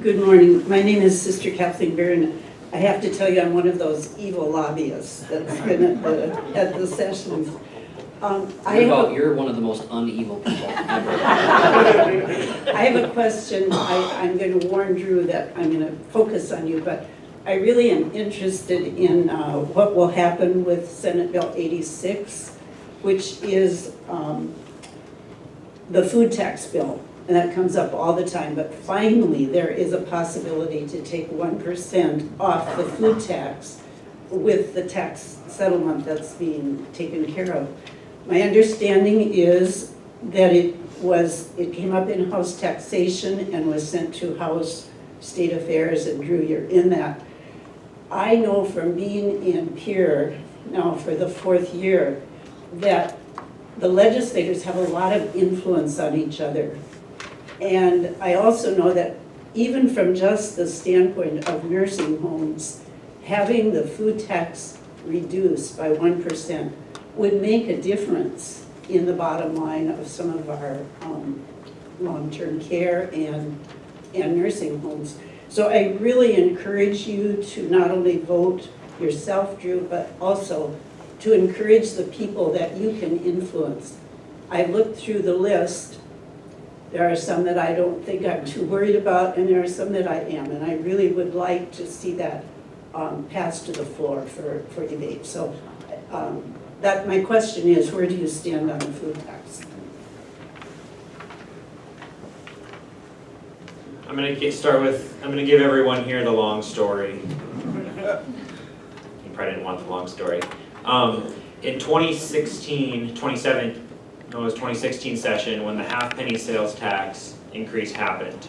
Good morning. My name is Sr Kathleen, and I have to tell you, I'm one of those evil lobbyists that's been at the sessions. You're one of the most uneven people ever. I have a question. I'm going to warn Drew that I'm going to focus on you, but I really am interested in what will happen with Senate Bill 86, which is the food tax bill. And that comes up all the time, but finally there is a possibility to take 1% off the food tax with the tax settlement that's being taken care of. My understanding is that it came up in House taxation and was sent to House State Affairs, and Drew, you're in that. I know from being in Pierre now for the 4th year that the legislators have a lot of influence on each other. And I also know that even from just the standpoint of nursing homes, having the food tax reduced by 1% would make a difference in the bottom line of some of our long-term care and nursing homes. So I really encourage you to not only vote yourself, Drew, but also to encourage the people that you can influence. I looked through the list. There are some that I don't think I'm too worried about, and there are some that I am, and I really would like to see that passed to the floor for debate. So that my question is, where do you stand on the food tax? I'm going to give everyone here the long story. You probably didn't want the long story. In 2016 session, when the half-penny sales tax increase happened,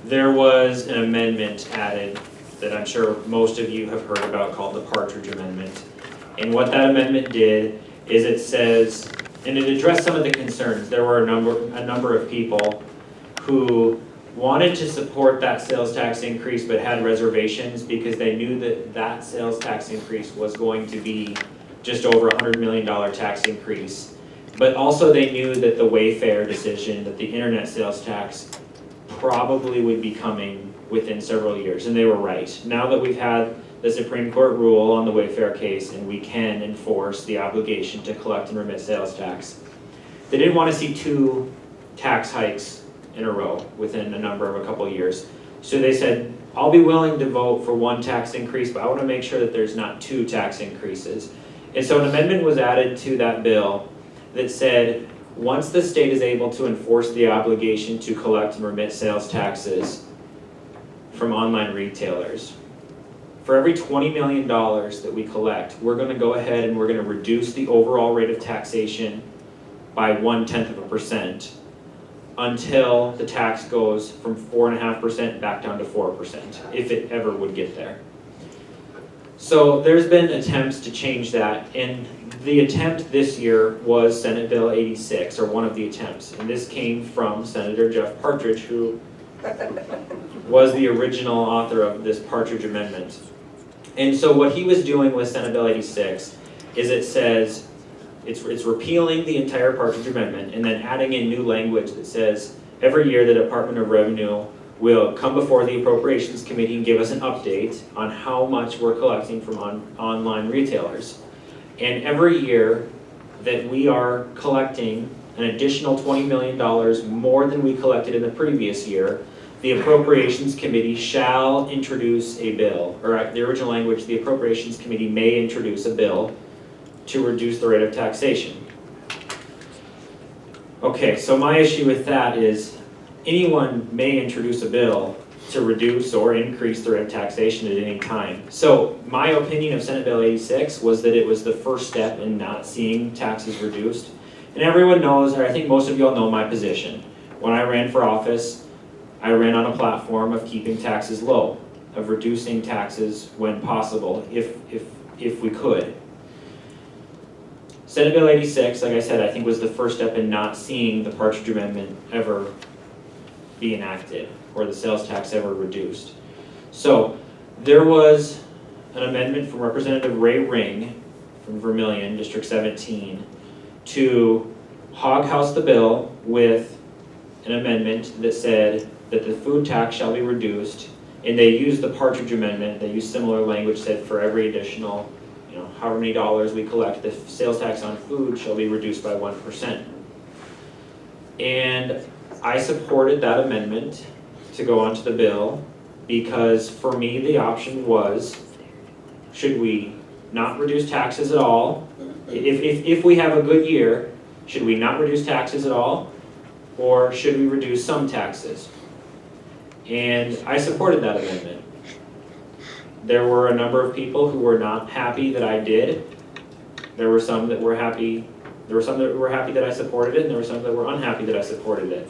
there was an amendment added that I'm sure most of you have heard about called the Partridge Amendment. And what that amendment did is it says, and it addressed some of the concerns. There were a number of people who wanted to support that sales tax increase but had reservations because they knew that that sales tax increase was going to be just over $100 million tax increase. But also they knew that the Wayfair decision, that the internet sales tax probably would be coming within several years, and they were right. Now that we've had the Supreme Court rule on the Wayfair case and we can enforce the obligation to collect and remit sales tax, they didn't want to see 2 tax hikes in a row within a couple of years. So they said, I'll be willing to vote for 1 tax increase, but I want to make sure that there's not 2 tax increases. And so an amendment was added to that bill that said, once the state is able to enforce the obligation to collect and remit sales taxes from online retailers, for every $20 million that we collect, we're going to go ahead and we're going to reduce the overall rate of taxation by 0.1% until the tax goes from 4.5% back down to 4%, if it ever would get there. So there's been attempts to change that, and the attempt this year was Senate Bill 86, or one of the attempts, and this came from Senator Jeff Partridge, who was the original author of this Partridge Amendment. And so what he was doing with Senate Bill 86 is it says, it's repealing the entire Partridge Amendment and then adding in new language that says every year the Department of Revenue will come before the Appropriations Committee and give us an update on how much we're collecting from online retailers. And every year that we are collecting an additional $20 million more than we collected in the previous year, the Appropriations Committee shall introduce a bill, or the original language, the Appropriations Committee may introduce a bill to reduce the rate of taxation. Okay, so my issue with that is anyone may introduce a bill to reduce or increase the rate of taxation at any time. So my opinion of Senate Bill 86 was that it was the first step in not seeing taxes reduced. And everyone knows, or I think most of y'all know my position. When I ran for office, I ran on a platform of keeping taxes low, of reducing taxes when possible, if we could. Senate Bill 86, like I said, I think was the first step in not seeing the Partridge Amendment ever be enacted, or the sales tax ever reduced. So there was an amendment from Representative Ray Ring from Vermillion, District 17, to hoghouse the bill with an amendment that said that the food tax shall be reduced, and they use the Partridge Amendment, they use similar language, said for every additional, however many dollars we collect, the sales tax on food shall be reduced by 1%. And I supported that amendment to go onto the bill because for me the option was, should we not reduce taxes at all? If we have a good year, should we not reduce taxes at all? Or should we reduce some taxes? And I supported that amendment. There were a number of people who were not happy that I did. There were some that were happy. There were some that were happy that I supported it, and there were some that were unhappy that I supported it.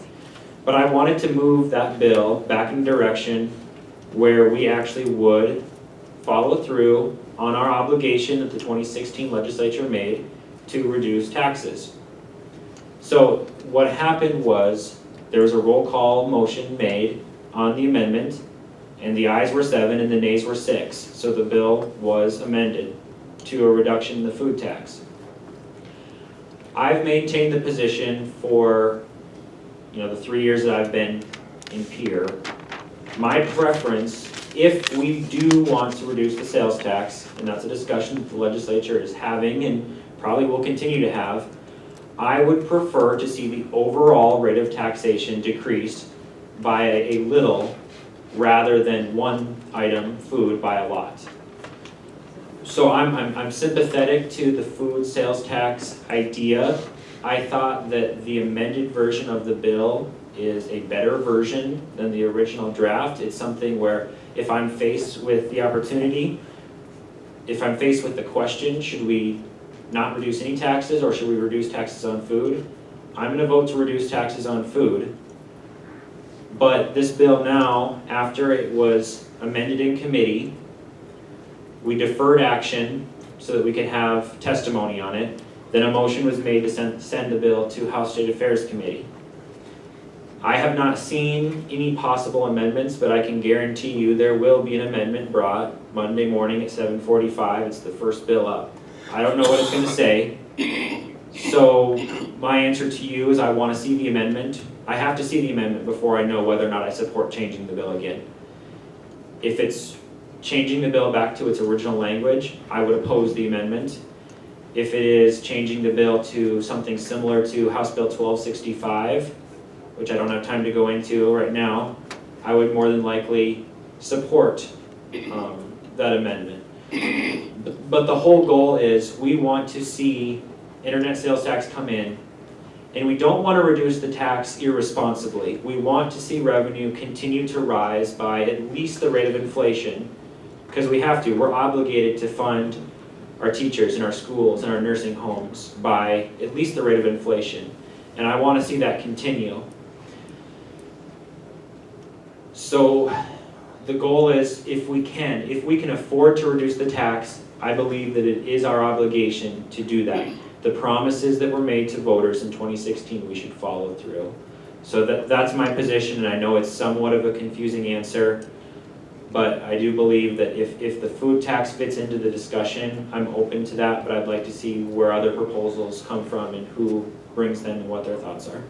But I wanted to move that bill back in a direction where we actually would follow through on our obligation that the 2016 legislature made to reduce taxes. So what happened was there was a roll call motion made on the amendment, and the ayes were 7 and the nays were 6. So the bill was amended to a reduction in the food tax. I've maintained the position for the 3 years that I've been in peer. My preference, if we do want to reduce the sales tax, and that's a discussion that the legislature is having and probably will continue to have, I would prefer to see the overall rate of taxation decreased by a little rather than one item, food, by a lot. So I'm sympathetic to the food sales tax idea. I thought that the amended version of the bill is a better version than the original draft. It's something where if I'm faced with the opportunity, if I'm faced with the question, should we not reduce any taxes or should we reduce taxes on food? I'm gonna vote to reduce taxes on food. But this bill now, after it was amended in committee, we deferred action so that we could have testimony on it. Then a motion was made to send the bill to House State Affairs Committee. I have not seen any possible amendments, but I can guarantee you there will be an amendment brought Monday morning at 7:45. It's the first bill up. I don't know what it's going to say. So my answer to you is I want to see the amendment. I have to see the amendment before I know whether or not I support changing the bill again. If it's changing the bill back to its original language, I would oppose the amendment. If it is changing the bill to something similar to House Bill 1265, which I don't have time to go into right now, I would more than likely support that amendment. But the whole goal is we want to see internet sales tax come in, and we don't want to reduce the tax irresponsibly. We want to see revenue continue to rise by at least the rate of inflation, because we have to. We're obligated to fund our teachers in our schools and our nursing homes by at least the rate of inflation, and I want to see that continue. So the goal is, if we can afford to reduce the tax, I believe that it is our obligation to do that. The promises that were made to voters in 2016, we should follow through. So that's my position, and I know it's somewhat of a confusing answer, but I do believe that if the food tax fits into the discussion, I'm open to that, but I'd like to see where other proposals come from and who brings them and what their thoughts are.